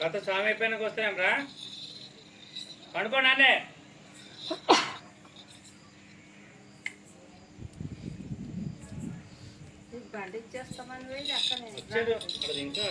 కథ స్వామి అయిపోయినాక వస్తాం రా పండుకోండి అన్నే బండి ఇచ్చేస్తామని వెళ్ళి అక్కడ ఇంకా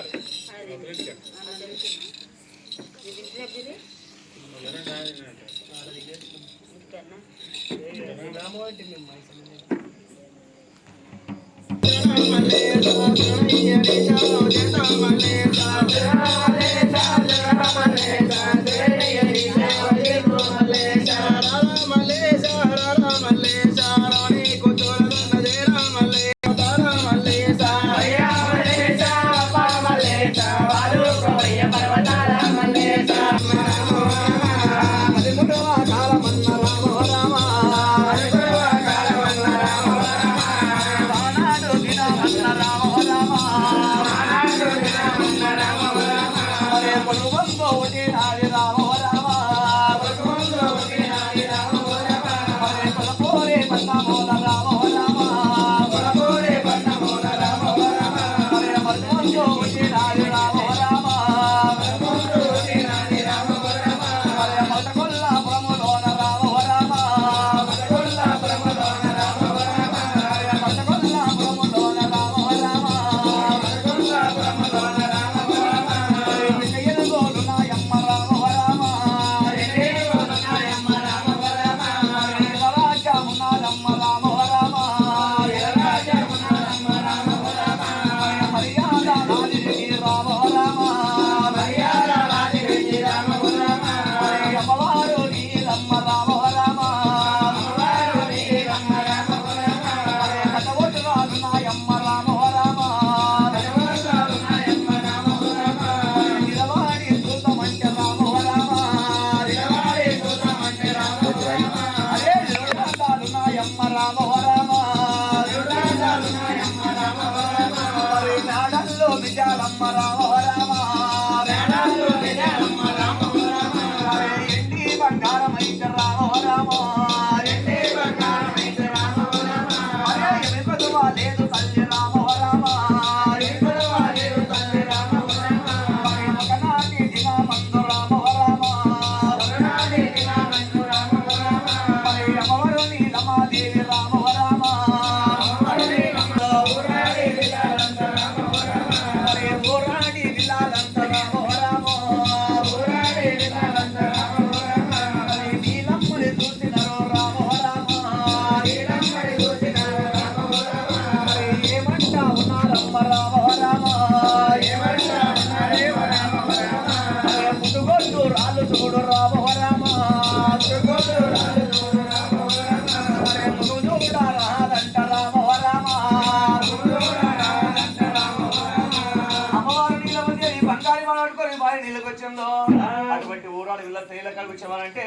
అటువంటి ఊరాలు వీళ్ళ తేలిక వచ్చామంటే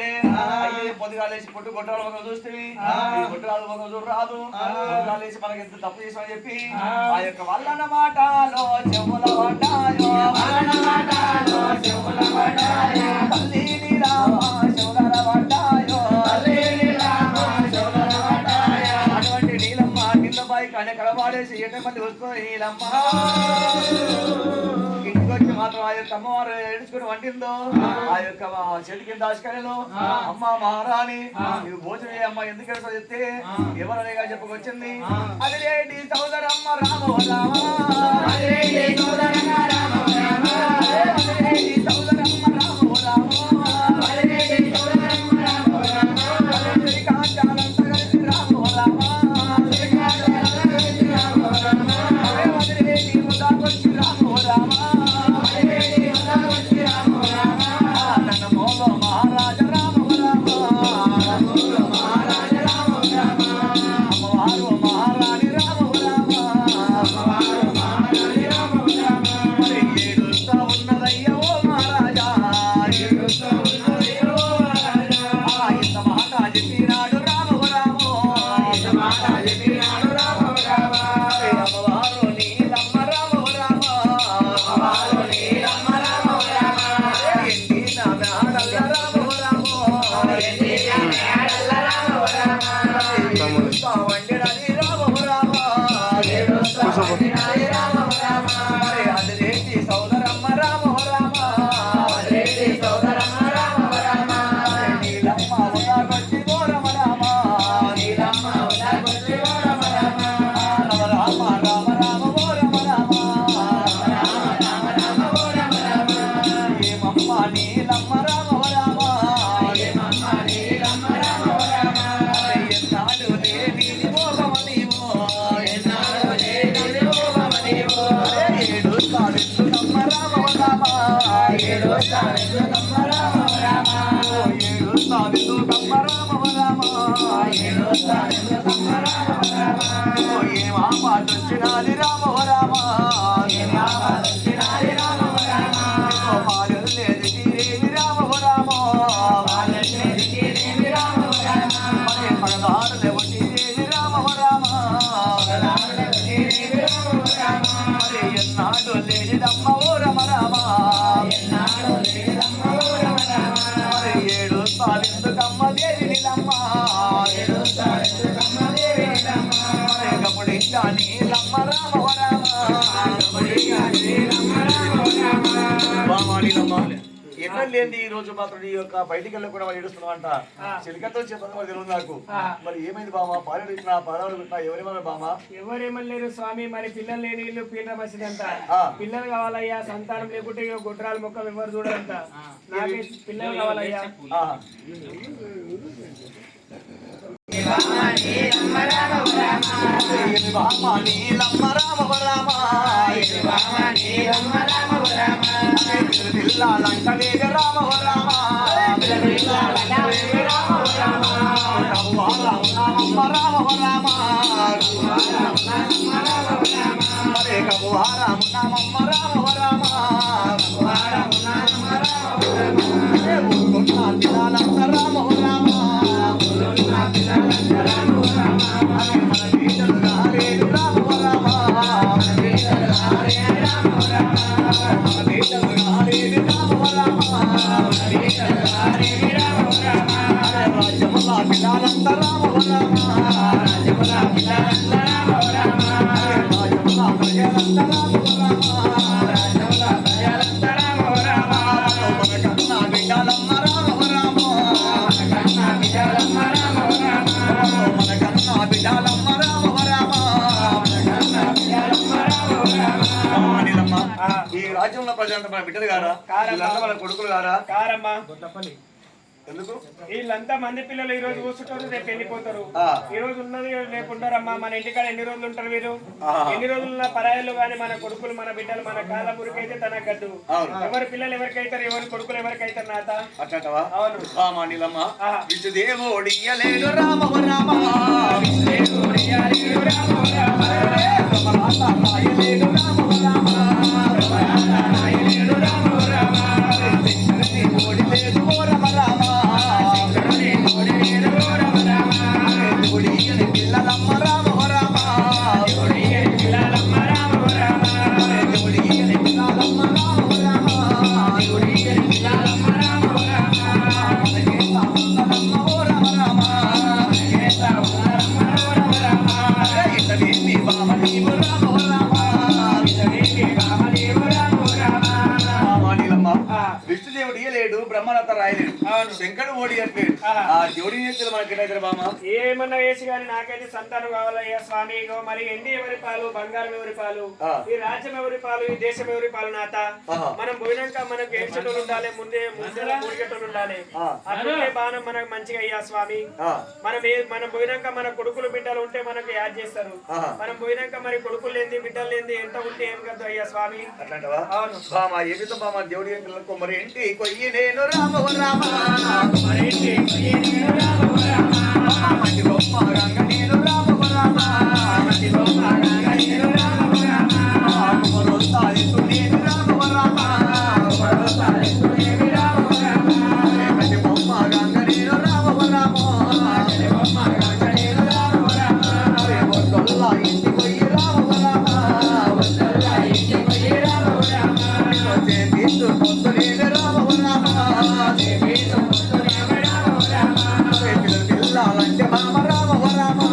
పొద్దుగాలేసి పొట్టు గొడ్రాల ఒక చూస్తే గొడ్రాల ఒక చూడు రాదు పొద్దుగాలేసి మనకి ఎంత తప్పు చేసామని చెప్పి ఆ యొక్క వల్లన మాటలో చెవుల పడ్డాయో తల్లిని రామ చెవుల పడ్డాయో అటువంటి నీలమ్మ కింద పై కనే కడవాడేసి ఎంతమంది వస్తుంది నీలమ్మ ఇంటికొచ్చి మాత్రం ఆ యొక్క అమ్మవారు ఏడుచుకుని వంటిందో ఆ యొక్క చెట్టు కింద ఆశకాయలో అమ్మ మహారాణి నువ్వు భోజనం అమ్మ ఎందుకు చెప్తే ఎవరనేగా చెప్పుకొచ్చింది అదిరేటి సోదరమ్మ రామో రామ అదిరేటి సోదరమ్మ రామో రామ అదిరేటి సోదరమ్మ రామో రామ అదిరేటి సోదరమ్మ రామో రామ అదిరేటి కాంచాలంత కలిసి రామో రామ అదిరేటి కలిసి రామో రామ అదిరేటి ముదాకొచ్చి రామో రామ ఏడుస్తావెందు కమ్మ రామ రామ ఏమా పాట వచ్చినది రామ రామ పాలలు లేదు తీరేది రామ రామ పగదారు లేవటి రామ రామ ఎన్నాడు లేనిదమ్మ ఓ రమ రామ ఏడుస్తావెందుకమ్మ దేవి నిలమ్మ కపుడి కానీ లమ్మ రామ రామ ఎన్నో లేని ఈ రోజు మాత్రం ఈ యొక్క బయటికి వెళ్ళి కూడా ఏడుస్తున్నామంట చిలికతో చెప్పడం తెలియదు నాకు మరి ఏమైంది బామ పాలు పెట్టినా పాదాలు పెట్టినా ఎవరేమన్నా బామ ఎవరేమలేరు స్వామి మరి పిల్లలు లేని ఇల్లు పీట బసిదంట పిల్లలు కావాలయ్యా సంతానం లేకుంటే గుడ్రాల ముఖం ఎవరు చూడంట నాకే పిల్లలు కావాలయ్యా ఈ రాజ్యంలో ప్రజలంతా మన బిడ్డలు గారా మన కొడుకులు గారా కారమ్మా ఎందుకు వీళ్ళంతా మంది పిల్లలు ఈ రోజు కూర్చుంటారు రేపు వెళ్ళిపోతారు ఈ రోజు ఉన్నది రేపు ఉంటారమ్మా మన ఇంటికాడ ఎన్ని రోజులు ఉంటారు వీరు ఎన్ని రోజులున్న పరాయలు గాని మన కొడుకులు మన బిడ్డలు మన కాళ్ళ మురికైతే తన గడ్డు ఎవరి పిల్లలు ఎవరికైతారు ఎవరి కొడుకులు ఎవరికైతారు నాత అట్లాంటవా అవును రామానిలమ్మ విష్ణుదేవోడియలేడు రామ రామ విష్ణుదేవుడు ఇయ్యలేడు బ్రహ్మలత రాయలేడు శంకరుడు ఓడియట్లేడు ఆ జోడి నేతలు మనకి బామ ఏమన్నా వేసి కానీ నాకైతే సంతానం కావాలయ్యా స్వామి మరి ఎండి ఎవరి పాలు బంగారం ఎవరి పాలు ఈ రాజ్యం ఎవరి పాలు ఈ దేశం ఎవరి పాలు నాత మనం పోయినాక మనకు ఏడ్చేటోళ్ళు ఉండాలి ముందే ముడిగేటోళ్ళు ఉండాలి అట్లే బాణం మనకు మంచిగా అయ్యా స్వామి మనం పోయినాక మన కొడుకులు బిడ్డలు ఉంటే మనకు యాడ్ చేస్తారు మనం పోయినాక మరి కొడుకులు లేని బిడ్డలు లేని ఎంత ఉంటే ఏం కదా అయ్యా స్వామి అట్లాంటవా బామ ఏమితో బామ దేవుడి మరి ఏంటి కొయ్యి నేను రామ రామ మరి ఏంటి కొయ్యి నేను రామ రామ మంచి గొప్ప గంగ నేను రామ రామ మంచి గొప్ప గంగ నేను రామ రామ కుమరోస్తాయి నేను రామ రామ కుమరోస్తాయి నేను రామ రామ మంచి గొప్ప గంగ నేను రామ రామ మంచి గొప్ప గంగ నేను రామ రామ అరే వద్దల్లా ఇంటి కొయ్యి రామ రామ వద్దల్లా ఇంటి కొయ్యి రామ రామ వచ్చే తీసు పొద్దునే రామ రామ తీసు పొద్దునే రామ రామ పిల్లలంటే రామ రామ రామ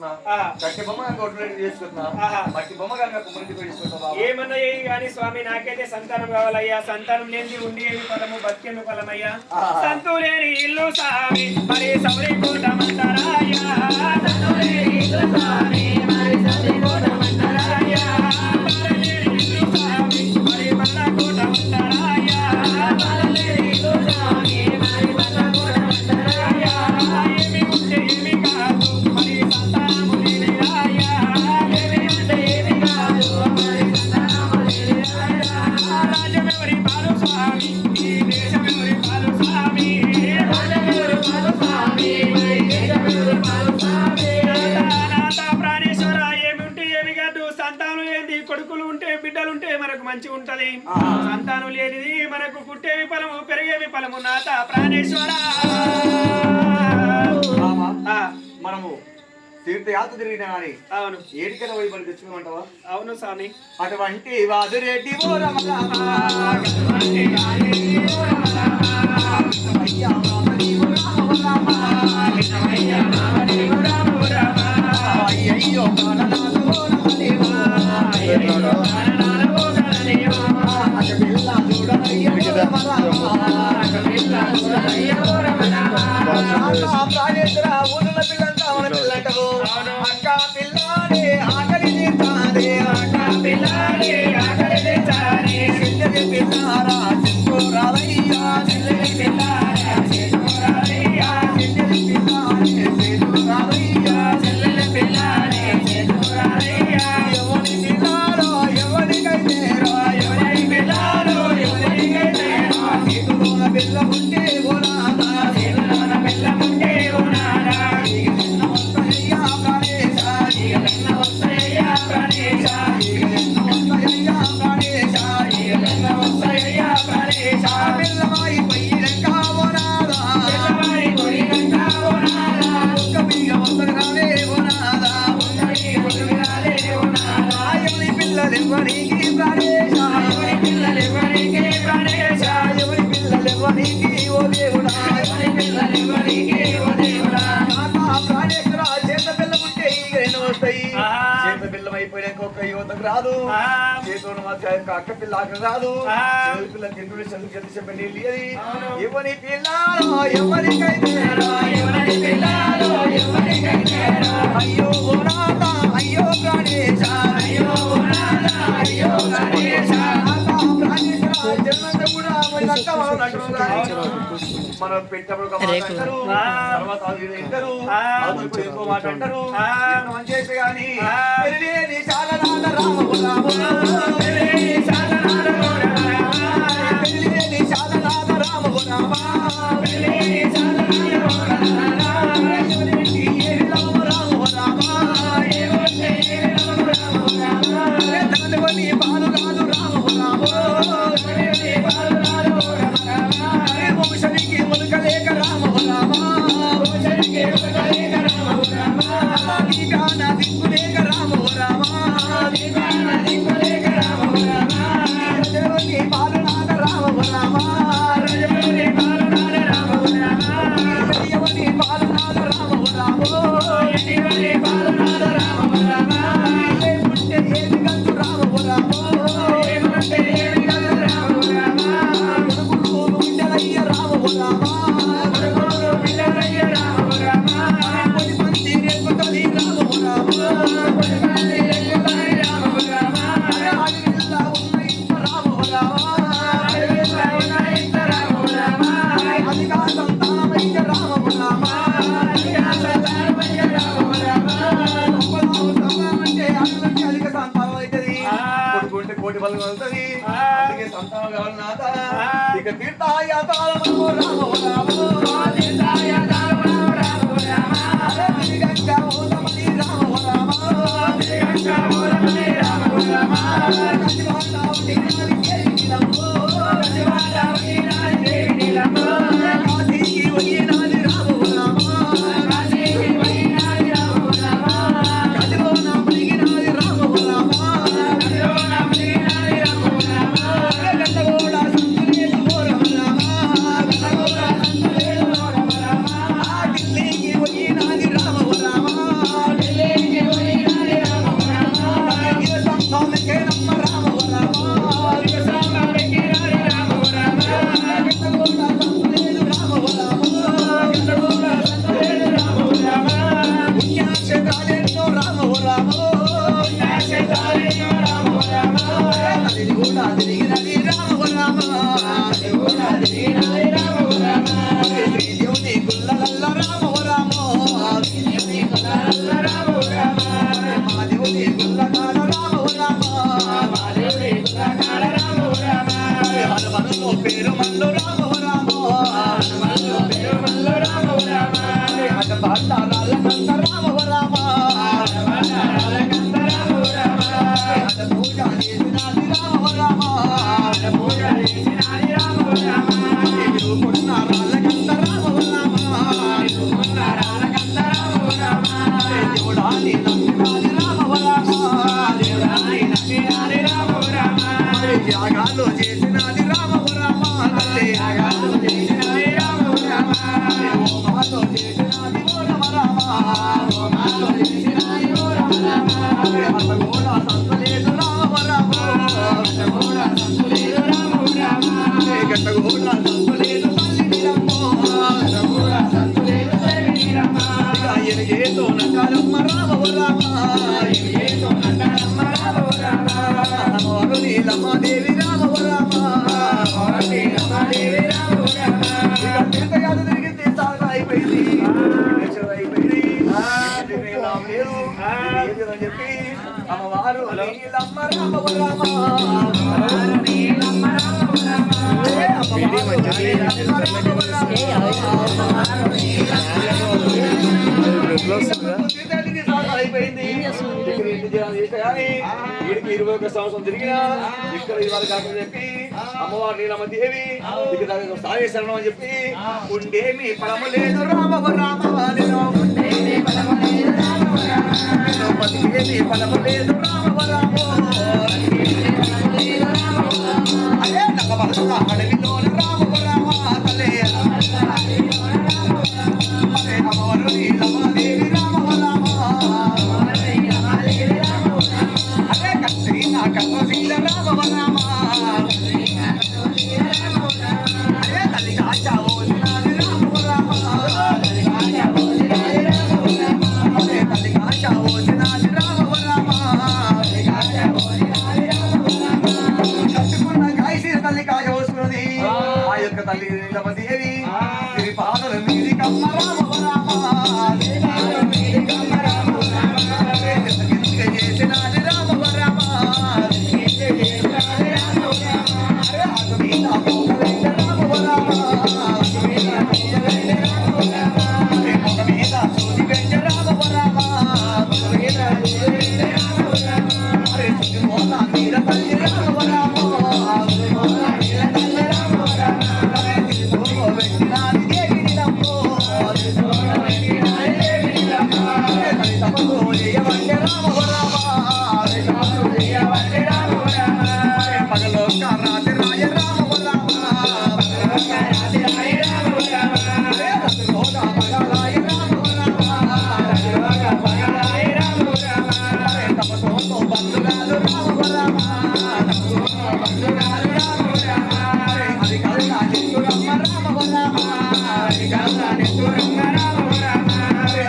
చేసుకుంటున్నా ఆహా. కట్టి బొమ్మ కనుక ఒడ్డు చేసుకుంటున్నా ఆహా. మట్టి బొమ్మ కనుక కుమ్మరికి చేసుకుంటున్నా ఏమన్నా కానీ స్వామి నాకైతే సంతానం కావాలయ్యా సంతానం లేని ఉండి ఏమి ఫలము బతికేమి ఫలమయ్యా సంతు లేని ఇల్లు సామి మరి సౌరి కోటమంటారాయ్యా సంతు లేని ఇల్లు సామి మరి సౌరి కోటమంటారాయ్యా బాలలేని ఇల్లు సామి మరి మల్ల కోటమంటారాయ్యా బాలలేని ఇల్లు సామి మరి మల్ల కోటమంటారాయ్యా ఏమి ఉంటే ఏమి కాదు మరి సంతానము లేనిరాయ్యా ఏమి ఉంటే ఏమి కాదు మరి సంతానము లేనిరాయ్యా రాజమెవరి పాలు స్వామి ఈ దేశమెవరి పాలు స్వామి రాజమెవరి పాలు స్వామి ఈ దేశమెవరి పాలు స్వామి నాథ ప్రాణేశ్వర ఏమి ఉంటే ఏమి కాదు సంతానం ఏంది కొడుకులు ఉంటే బిడ్డలుంటే మనకు మంచి ఉంటది సంతానం లేనిది మనకు పుట్టేవి ఫలము పెరిగేవి ఫలము నాథ ప్రాణేశ్వర మనము తీర్థయాత్ర తిరిగినా కానీ అవును ఏడికైనా పోయి మరి తెచ్చుకోమంటావా అవును స్వామి అటువంటి వాదురెడ్డి ఓ రమ రామ. అయ్యా రామదేవు రామ రామ. అయ్యయ్యో ప్రాణనాథో రామదేవా. అగపిల్ల చూడనయ్యో రమ రామ. ప్రాణేశ్వర ఊరుల పిల్లంతా మన పిల్లంటవు అక్క పిల్లాడే ఆకలి తీర్చాడే అక్క పిల్లాడే ఆకలి తీర్చాడే చెల్లెలి పిల్లారా చెల్లురాలయ్యా చెల్లెలి పిల్లారా చెల్లురాలయ్యా చెల్లెలి పిల్లారే చెల్లురాలయ్యా చెల్లెలి పిల్లారే చెల్లురాలయ్యా ఎవరి పిల్లారో ఎవరికైతేరా ఎవరి పిల్లారో ఎవరికైతేరా చేతులోన పిల్ల ఉంటే ఓనాదా చేతులోన పిల్ల ఉంటే ఓనాదా వస్తాయ్యా ప్రాణేశ వస్తాయ్యా ప్రాణేశ వస్తాయ్యా ప్రాణేశ పిల్లవాయి పైరంగా ఓనాదా పిల్లవాయి పైరంగా ఓనాదా ఒక్క బియ్య వస్తరాలే ఓనాదా ఒక్క బియ్య వస్తరాలే ఓనాదా ఎవరి పిల్లలెవరికి ప్రాణేశ ఎవరి పిల్లలెవరికి ప్రాణేశ ఎవరి పిల్లలెవరికి ఓ దేవుడా ఎవరి పిల్లలెవరికి ఓ దేవుడా నాథ ప్రాణేశ్వర చేత పిల్ల ఉంటే ఇక ఎన్నో వస్తాయి చేత పిల్లం అయిపోయాక ఒక్క యువతకు రాదు చేతున్న మధ్య అక్క పిల్ల అక్కడ రాదు చెల్లి పిల్ల తింటుండే చదువు చెల్లి చెప్పండి అది ఎవరి పిల్లారో ఎవరికైతే ఎవరి పిల్లారో ఎవరికైతే అయ్యో ఓ నాథ అయ్యో ప్రాణేశ అయ్యో ఓ నాథ అయ్యో ప్రాణేశ ప్రాణేశ్వర జన్మంతా కూడా మన అక్క వాళ్ళు అంటారు మనం పెట్టినప్పుడు ఒక మాట అంటారు తర్వాత ఇంటారు ఇంకో మాట అంటారు మంచి చేస్తే గాని పెరిలేని శాలనాథ రామ పెరిలేని శాలనాథ పెరిలేని శాలనాథ రామ పెరిలేని శాలనాథ తనవని పాలు కాదు రామ వంశనికి ములకలేక రామ వంశనికి ములకలేక రామ దీగాన దిక్కులేక రామ దిక్కులేక రామ రజవని పాలునాథ రామ రజవని పాలునాథ రామ యవని పాలునాథ రామ యవని పాలునాథ రామ ఏ పుట్టే ఏది గంటు రామ ఏమంటే ఏది గంటు రామ కొడుకులు బిడ్డలయ్య రామ కొడుకులు బిడ్డలయ్య రామ కొడి మంది రేపుతది రామ కొడి మంది రేపుతది రామ అడవిల్ల ఉన్న ఇంత రామ అడవిల్ల ఉన్న ఇంత రామ అదిగా సంతానమయ్య రామ అదిగా సంతానమయ్య రామ అంటే అడుగుంటే అధిక సంతానం అవుతుంది కొడుకుంటే కోటి బలం అవుతుంది అందుకే సంతానం కావాలి నాథ ఇక తీర్థయాత్రలు రామ తీర్థయాత్రలు రామ తిరిగంగా ఓదమని రామ తిరిగంగా ఓదమని రామ కసివాటావని నాది కేరికిలము కసివాటావని నాది కేరికిలము కాశీకి పోయినాది రామ కాశీకి పోయినాది రామ కసిలోన మునిగినాది రామ కసిలోన మునిగినాది రామ గంటగోడ సంతులేడు రామ గంటగోడ సంతులేడు రామ దేవుని గుల్లకాడ రామ రామ హనుమనులో పేరు మల్లు రామ రామ అట బాటారాల కంద రామ రామ అట పూజ చేసినది రామ రామ కొన్నారాల కంద రామ రామ దేవుడాని నమ్మినాది రామ రామ త్యాగాలు చేసినది రామ రామ తల్లి హోమాలు చేసినది ఓ రామ రామ అసగోడ సంతలేదు రామ రామ గట్టగోడ సంతలేదు తల్లి ఎనగేతో నకాలమ్మ రామ రామ నీలమ్మ దేవి రామ తీర్థయాత్ర తిరిగి సాగు అయిపోయింది నా పేరు అని చెప్పి అమ్మవారు నీలమ్మ రామ అయిపోయింది వీడికి 21 సంవత్సరం తిరిగినా ఇక్కడ ఇవాళ కాకుండా చెప్పి అమ్మవారు నీలమ్మ దేవి ఇక్కడ సాగే శరణం అని చెప్పి ఉండేమి ఫలము లేదు రామ రామ ఉండేమి ఫలము లేదు రామ రామ అదే నగబలక అడవిలో రామ రామ తలే అమ్మవారు నీలమ్మ దేవి రామ రామ అదే కత్రీనా కత్రీల రామ రామ అదే తల్లి కాచావో రామ రామ అదే తల్లి కాచావో రామ రామ కట్టుకున్న కాయసిన తల్లి కాయ వస్తున్నది ఆ యొక్క తల్లి నీలమ్మ దేవి తిరి పాదల మీది కమ్మ రామ రామ చేసినది రామ రామ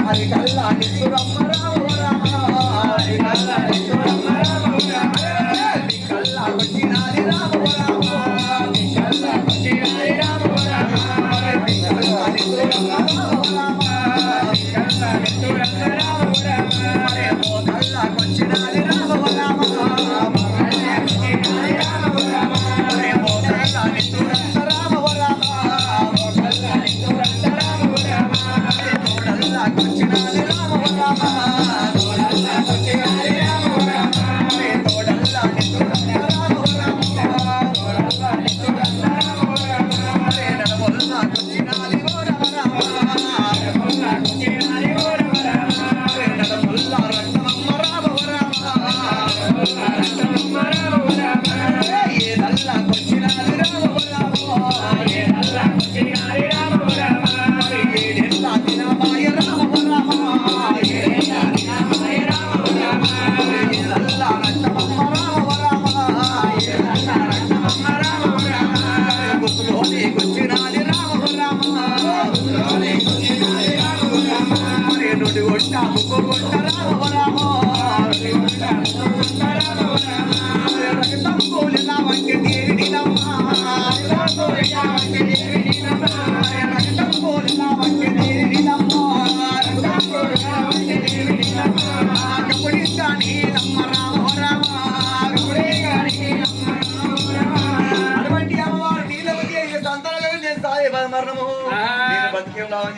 హరి కల్లా నిత్తురమ్మ రామ రామ హరి కల్లా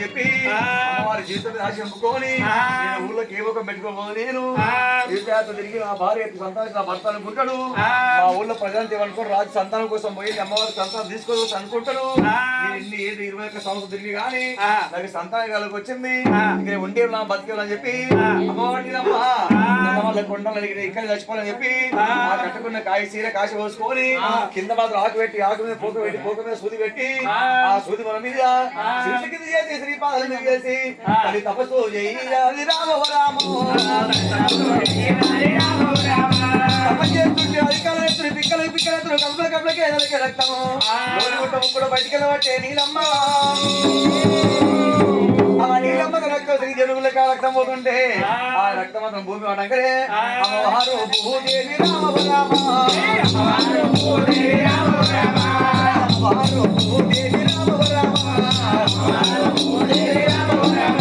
చెప్పి అమ్మవారి జీవితం రాసి చంపుకొని నేను ఊళ్ళోకి ఏ ఒక పెట్టుకోబోదు నేను తీర్థయాత్ర తిరిగి నా భార్య సంతానం నా భర్త అనుకుంటాడు మా ఊళ్ళో ప్రజలు ఏమనుకోరు రాజు సంతానం కోసం పోయి అమ్మవారి సంతానం తీసుకోవచ్చు అనుకుంటాడు నేను ఇన్ని 21 సంవత్సరం తిరిగి కానీ నాకు సంతానం కాలకు వచ్చింది ఇక్కడ ఉండే నా బతికేవాలని చెప్పి అమ్మవారి వాళ్ళ కొండలు ఇక్కడ చచ్చిపోవాలని చెప్పి కట్టుకున్న సీర కాశ పోసుకొని కింద మాత్రం ఆకు పెట్టి ఆకు మీద పోక మీద సూది పెట్టి ఆ సూది మన మీద కింద చేసి శ్రీపాదల మీద చేసి అది తపస్సు చేయాలి రామ రామ తపస్సు అధికారులు పిక్కలు కప్పులకి రక్తము కూడా బయటికి వెళ్ళబట్టే నీలమ్మ ఆ నీలమ్మకు రక్తం శ్రీ జనుగులకి రక్తం పోతుంటే ఆ రక్తం మాత్రం భూమి వాడంకరే అమ్మవారు భూదేవి రామ రామ అమ్మవారు భూదేవి రామ రామ అమ్మవారు భూదేవి రామ రామ అమ్మవారు భూదేవి రామ రామ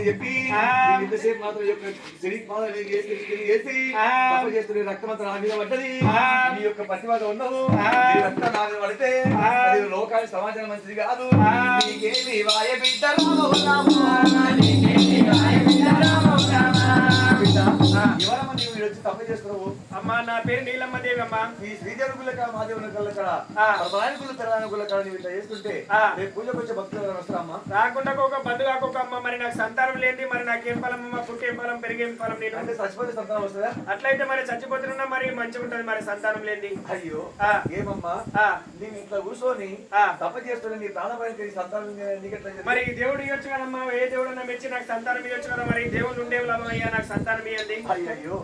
చెప్పి ఇంతసేపు మాత్రం చేసి రక్తం అంతా నా మీద పడ్డది నీ యొక్క ప్రతిభ ఉండవు రక్తం నా మీద పడితే లోకానికి సమాజం మంచిది కాదు నీకేమి వాయ బిడ్డ ఎవరమ్మా నీవు వచ్చి తప్ప చేస్తున్నావు? అమ్మా నా పేరు నీలమ్మ దేవి అమ్మా. ఈ శ్రీదేవుల మాదేవుల కళ్ళ ప్రధానికులు తెలంగాణ కాడ నీవు ఇట్లా చేస్తుంటే రేపు పూజకు వచ్చే భక్తులు వస్తారమ్మా. రాకుండా ఒక బంధు కాకొక అమ్మ. మరి నాకు సంతానం లేని మరి నాకేం ఫలం అమ్మ? పుట్టేం ఫలం పెరిగేం ఫలం? నేను అంటే చచ్చిపోతే సంతానం వస్తుందా? అట్లయితే మరి చచ్చిపోతున్నా మరి మంచిగా ఉంటది మరి సంతానం లేని. అయ్యో ఏమమ్మా నేను ఇట్లా కూర్చొని తప్ప చేస్తున్నా నీ ప్రాణపై సంతానం మరి దేవుడు ఇవ్వచ్చు కదమ్మా. ఏ దేవుడు మెచ్చి నాకు సంతానం ఇవ్వచ్చు కదా. మరి దేవుడు ఉండే లాభం అయ్యా నాకు సంతానం ఇవ్వండి. అయ్యో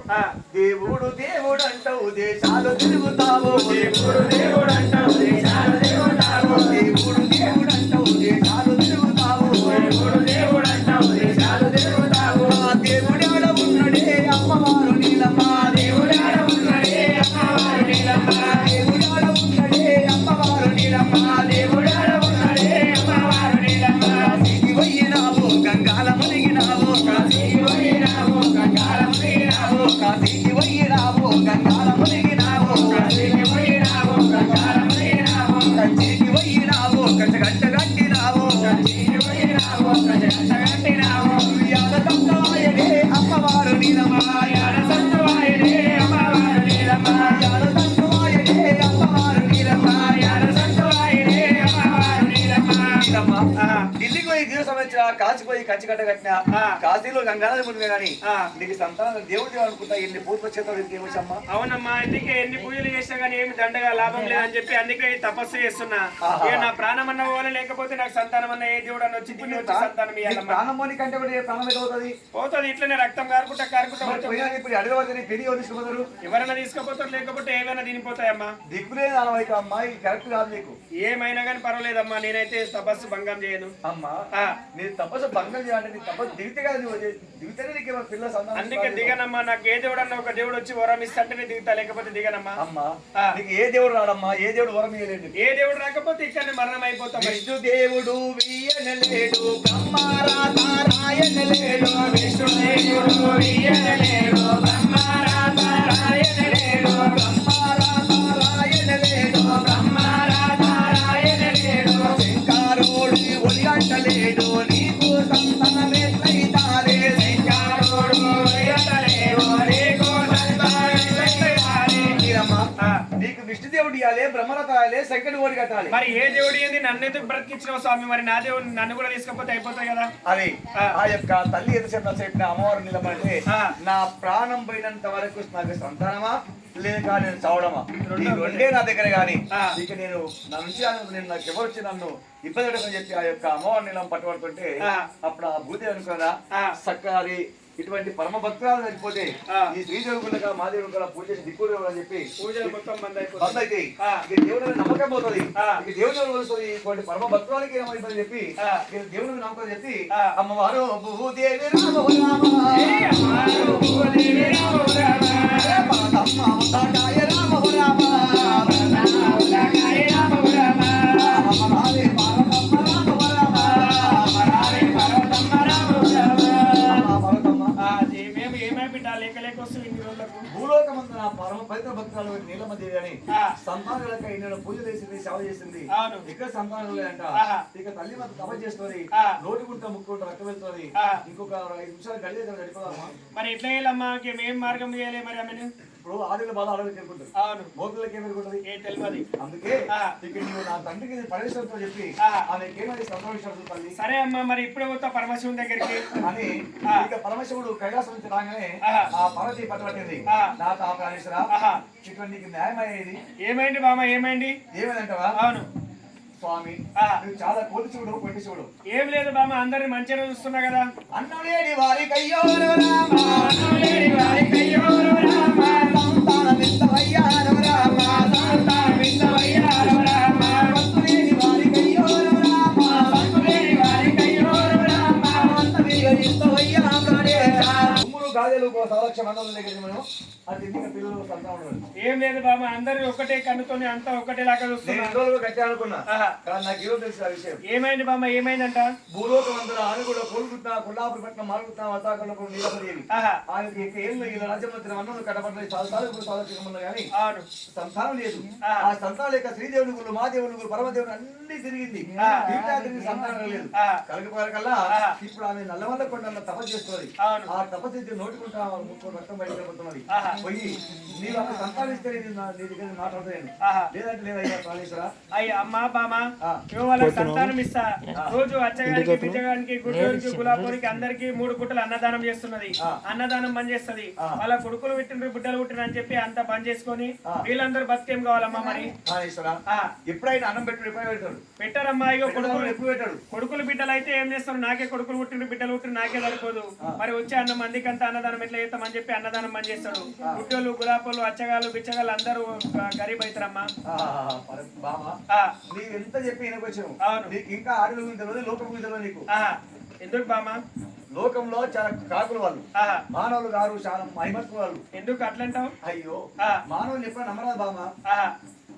దేవుడు దేవుడు అంటావు దేశాలు తిరుగుతావు. దేవుడు దేవుడు అంటావు దేశాలు తిరుగుతావు. దేవుడు దేవుడు అంటావు దేశాలు తిరుగుతావు. దేవుడు దేవుడు అంటావు దేశాలు తిరుగుతావు. దేవుడు ఆడ ఉన్నడే అమ్మవారు నీలమ్మ. దేవుడు ఆడ ఉన్నడే అమ్మవారు నీలమ్మ. దేవుడు ఆడ ఉన్నడే అమ్మవారు నీలమ్మ. దేవుడు ఆడ ఉన్నడే అమ్మవారు నీలమ్మ. కాశీకి పోయినావు గంగాల మునిగినావు. కాశీకి పోయినావు గంగాల మునిగినావు. కాశీకి పోయినావు గంగాల మునిగినావు. కాశీకి పోయినావు గంగాల మునిగినావు. కంచికి పోయినావు కచ్చగట్ట కట్టినావు. కంచికి పోయినావు కచ్చగట్ట కట్టినావు. యాద సంతవాయనే అమ్మవారు నీలమ్మ. యాద సంతవాయనే అమ్మవారు నీలమ్మ. యాద సంతవాయనే అమ్మవారు నీలమ్మ. యాద సంతవాయనే అమ్మవారు నీలమ్మ. నీలమ్మ ఢిల్లీకి పోయి దివసం వచ్చిన కాశీ పోయి కంచి కట్ట కట్టినా కాశీలో గంగానది ముందుగా గాని నీకు సంతానం దేవుడు అనుకుంటా ఎన్ని పూర్వ చేతావు ఏమొచ్చమ్మా? అవునమ్మా. అందుకే ఎన్ని పూజలు చేసినా గానీ ఏమి దండగా లాభం లేదని చెప్పి అందుకే తపస్సు చేస్తున్నా. నా ప్రాణం అన్న పోవాలి లేకపోతే నాకు సంతానం అన్న ఏ దేవుడు అని వచ్చి సంతానం ప్రాణం పోనీ కంటే కూడా ప్రాణం అవుతుంది పోతుంది. ఇట్లనే రక్తం కారుకుంటా ఇప్పుడు అడగవద్దని పెళ్లి తీసుకుపోతారు. ఎవరైనా తీసుకుపోతారు లేకపోతే ఏమైనా తినిపోతాయమ్మా. దిక్కులేదు అనవైక అమ్మాయి కరెక్ట్ కాదు నీకు. ఏమైనా కానీ పర్వాలేదమ్మా. నేనైతే తపస్సు భంగం చేయను అమ్మా. నీ తపస్సు భంగం చేయాలంటే నీ తపస్సు దిగితే కాదు నువ్వు దిగితేనే నీకు పిల్ల సంతానం. అందుకే దిగనమ్మా. నాకు ఏ దేవుడు అన్న ఒక దేవుడు వచ్చి వరం ఇస్తాంటేనే దిగుతా లేకపోతే దిగనమ్మా. అమ్మా నీకు ఏ దేవుడు రాడమ్మా. ఏ దేవుడు వరం ఇయ్యలేడు. ఏ దేవుడు రాకపోతే ఇక్కడనే మరణం అయిపోతాం. విష్ణు దేవుడు వీయనలేడు బ్రహ్మారాయనలేడు. విష్ణు దేవుడు వీయనలేడు బ్రహ్మారాయనలేడు. బ్రహ్మారాయనలేడు బ్రహ్మారాయనలేడు. శంకరుడు ఒలి అంటలేడు నీకు సంతానమెట్లయితాలే. శంకరుడు ఒలి అంటలేడు నీకు సంతానమెట్లయితాలే. నీకు విష్ణుదేవుడు ఇవ్వాలి బ్రహ్మరథ ఇవ్వాలి శంకరుడు ఓడి కట్టాలి. మరి ఏ దేవుడు ఏంది నన్ను ఎందుకు బ్రతికించినావు స్వామి? మరి నా దేవుడు నన్ను కూడా తీసుకపోతే అయిపోతాయి కదా. అది ఆ యొక్క తల్లి ఎంతసేపు చెప్పిన అమ్మవారు నిలబడితే నా ప్రాణం పోయినంత వరకు నాకు సంతానమా లేక నేను చావడమా ఈ రెండే నా దగ్గర గాని ఇక నేను నా నుంచి నేను నాకు ఎవరు వచ్చి నన్ను ఇబ్బంది పెట్టని చెప్పి ఆ యొక్క అమ్మవారి నిలం పట్టుబడుతుంటే అప్పుడు ఆ భూదేవి అనుకున్నా సక్కరి ఇటువంటి పరమ భక్తురాలు చనిపోతే ఈ శ్రీదేవి గుళ్ళ మాదేవి గుళ్ళ పూజ చేసి దిక్కుడు అని చెప్పి పూజలు మొత్తం బంద్ బంద్ అయితే ఇక దేవుని నమ్మకం పోతుంది ఇక దేవుని వస్తుంది ఇటువంటి పరమ భక్తురాలకి ఏమైందని చెప్పి దేవుని నమ్మకం చెప్పి అమ్మవారు భూదేవి భూలోకమందున పరమ పవిత్ర భక్తురాలు నీలమదేవి అని సంతానాలకు ఎన్నో పూజలు చేసింది సేవ చేసింది ఇక్కడ సంతానాలు అంట ఇక తల్లి మాత్రం తప చేస్తుంది నోటికుంటా ముక్కుంటా రక్తం వెళ్తుంది ఇంకొక 5 నిమిషాలు గడియ గడిపోదామా మరి ఎట్లా చేయాలమ్మా ఏం మార్గం చేయాలి మరి ఆమెను ఇప్పుడు ఆడల బాధ ఆడలకి ఎదుర్కొంటుంది అవును మోతులకి ఏమనుకుంటుంది తెలియదు అందుకే ఇక నువ్వు నా తండ్రికి పరమేశ్వరంతో చెప్పి ఆమెకి ఏమైనా సంతోషించదు తల్లి సరే అమ్మా మరి ఇప్పుడే పోతా పరమశివుని దగ్గరికి అని ఇక పరమశివుడు కైలాసం నుంచి రాగానే ఆ పార్వతి పట్టబట్టింది నాకు ఆ ప్రాణేశ్వర ఇటువంటి నీకు న్యాయం అయ్యేది ఏమైంది బామ్మ ఏమైంది ఏమైందంటావా అవును స్వామి నువ్వు చాలా కోటి చూడు కొట్టి చూడు ఏం లేదు బామ్మ అందరిని మంచిగా చూస్తున్నా కదా అన్నలేని వారికి అయ్యో రామ అన్నలేని వారికి అయ్యో రామ సంతానమిత్తవయ్యా రామ సంతానమిత్తవయ్యా రామ భక్తులేని వారికి అయ్యో రామ భక్తులేని వారికి అయ్యో రామ అంతమిత్తవయ్యా ప్రాణేశ ఉమ్ములు గాజలు సవలక్ష మండలం దగ్గర మనం అది ఇంటికి పిల్లలు సంతానం ఏం లేదు బామ్మ అందరూ ఒకటే కన్నుతోని అంతా ఒకటేలాగా చూస్తున్నా కట్టానుకున్నా కానీ నాకు ఏమో తెలుసు ఆ విషయం ఏమైంది బామ్మ ఏమైందంట భూలోకమందున ఆనుగుడ కోలుకుంటా కొల్లాపురపట్నం మాలుగుతా వతాకలకు నీలమదేవి ఆయనకి ఏం ఇలా రాజ్యమంత్రి అన్నం కట్టబడ్డాయి చాలా సాధకులు కానీ సంతానం లేదు ఆ సంతానం లేక శ్రీదేవుని గుళ్ళు మాదేవుని గుళ్ళు పరమదేవుని అన్ని తిరిగింది తిరిగి సంతానం లేదు కలగకల్లా ఇప్పుడు ఆమె నల్లవల్ల కొండ తపస్సు చేస్తుంది ఆ తపస్సు నోటుకుంటా ముక్కు రక్తం బయటపడుతున్నది పోయి నీవు అక్కడ సంతానిస్తే నీ దగ్గర మాట్లాడతాను లేదంటే లేదయ్యా ప్రాణేశ్వర అయ్యా అమ్మా బామా వాళ్ళకి సంతానం ఇస్తా రోజు అచ్చగానికి బిచ్చగానికి గుడ్డోరికి గులాబోరికి అందరికి 3 గుట్టలు అన్నదానం చేస్తున్నది అన్నదానం బంద్ చేస్తుంది వాళ్ళ కొడుకులు పుట్టినరు బిడ్డలు పుట్టిన అని చెప్పి అంతా బంద్ చేసుకొని వీళ్ళందరూ బతికేం కావాలమ్మా మరి ఎప్పుడైనా అన్నం పెట్టాడు పెట్టారమ్మా ఇగో కొడుకులు ఎప్పుడు పెట్టాడు కొడుకులు బిడ్డలు అయితే ఏం చేస్తారు నాకే కొడుకులు పుట్టిన బిడ్డలు పుట్టిన నాకే సరిపోదు మరి వచ్చే అన్న మందికి అంతా అన్నదానం ఎట్లా చేస్తామని చెప్పి అన్నదానం బంద్ చేస్తాడు గుట్టోళ్ళు గులాబోళ్ళు అచ్చగాళ్ళు బిచ్చగాళ్ళు అందరూ గరీబ్ అవుతారమ్మా నీవు ఎంత చెప్పి వినకొచ్చావు నీకు ఇంకా ఆడలు తెలియదు లోకం తెలియదు నీకు ఎందుకు బామా లోకంలో చాలా కాకులు వాళ్ళు మానవులు గారు చాలా మహిమత్వ వాళ్ళు ఎందుకు అట్లంటావు అయ్యో మానవులు ఎప్పుడు నమ్మరాదు బామా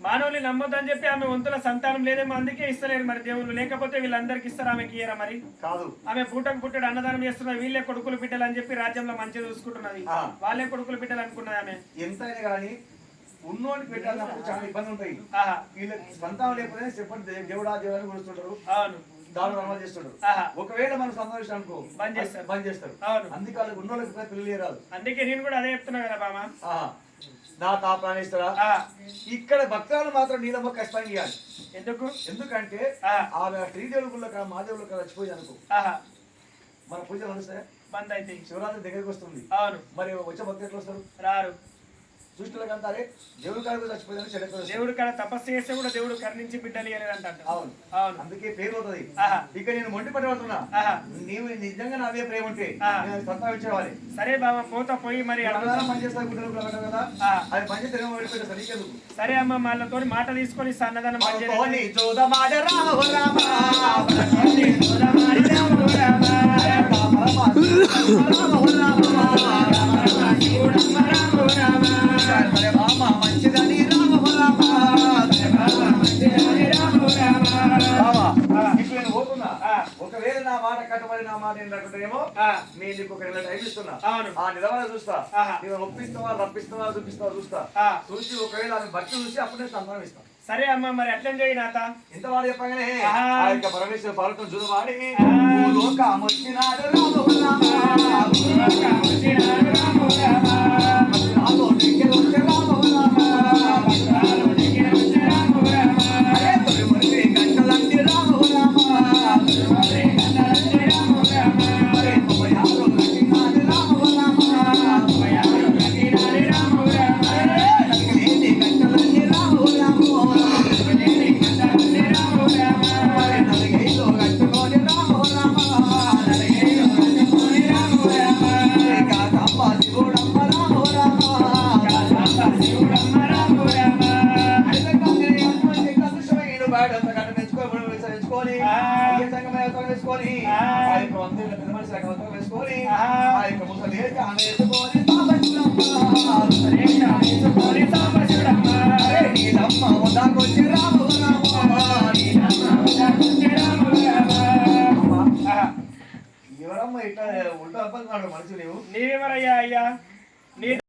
మానవుని నమ్మొద్దని చెప్పి ఆమె వంతుల సంతానం లేదేమో అందుకే ఇస్తలేరు మరి దేవుళ్ళు లేకపోతే వీళ్ళందరికి ఇస్తారు ఆమెకి ఇయ్యరా మరి కాదు ఆమె పూటకు పుట్టడు అన్నదానం చేస్తున్నారు వీళ్ళే కొడుకులు బిడ్డలు అని చెప్పి రాజ్యంలో మంచిగా చూసుకుంటున్నది వాళ్ళే కొడుకులు బిడ్డలు అనుకున్నది ఆమె ఎంతైనా కానీ ఉన్నోడికి పెట్టాలన్నప్పుడు చాలా ఇబ్బంది ఉంటాయి వీళ్ళకి సంతానం లేకపోతే చెప్పండి దేవుడా దేవుడని కొడుతుంటారు దాడు అమలు చేస్తుంటారు ఒకవేళ మనం సంతోషం అనుకో బంద్ చేస్తారు అందుకే వాళ్ళకి ఉన్నోళ్ళకి పిల్లలు రాదు అందుకే నేను కూడా అదే చెప్తున్నా కదా బామా నా తా ప్రాణేశ్వర ఇక్కడ భక్తులు మాత్రం నీలమ్మ కష్టం చేయాలి ఎందుకంటే ఆమె శ్రీదేవుల గుళ్ళ మాదేవుల చచ్చిపోయి అనుకో మన పూజలు నడుస్తాయి బంద్ అయితే శివరాత్రి దగ్గరికి వస్తుంది మరి వచ్చే భక్తులు ఎట్లా వస్తారు రారు సృష్టిలోకి అంటారే దేవుడి కాడ చచ్చిపోయిందని చెడు దేవుడి కాడ తపస్సు చేస్తే కూడా దేవుడు కరుణించి బిడ్డలు ఇవ్వలేదంట అవును అవును అందుకే పేరు అవుతుంది ఇక నేను మొండి పట్టుబడుతున్నా నీవు నిజంగా నా మీద ప్రేమ ఉంటే సంతావించేవాళ్ళే సరే బాబా పోతా పోయి మరి పనిచేస్తా గుడ్డలు కదా అది పనిచేస్తే సరికెందుకు సరే అమ్మ వాళ్ళతో మాట తీసుకొని అన్నదానం మంచిదని ఒకవేళ నా మాట కట్టబడి నా మాట ఏంటంటేమో నేను నీకు ఒక టైం ఇస్తున్నా ఆ నిలవన చూస్తా నేను ఒప్పిస్తావా రప్పిస్తావా చూపిస్తావా చూసి ఒకవేళ ఆమె భక్తి చూసి అప్పుడే సంతానం ఇస్తాను సరే అమ్మ మరి ఎట్లా చేయి నాత ఇంత వాడు చెప్పగానే పరమేశ్వర పాలతో చూడవాడి వేసుకొని ఆ. ఆ యొక్క వంద పెద్ద మనిషి రకం వేసుకొని ఆ. ఆ యొక్క ముసలి ఆమె ఎత్తుకొని సాంబశివమ్మ. రేషాని సాంబశివుడమ్మ. నీలమ్మ ఉదాకొచ్చి రాము రాము ఎవరమ్మ ఇట్లా ఉల్టా అబ్బాయి మనిషి నీవు నీవెవరయ్యా అయ్యా నీ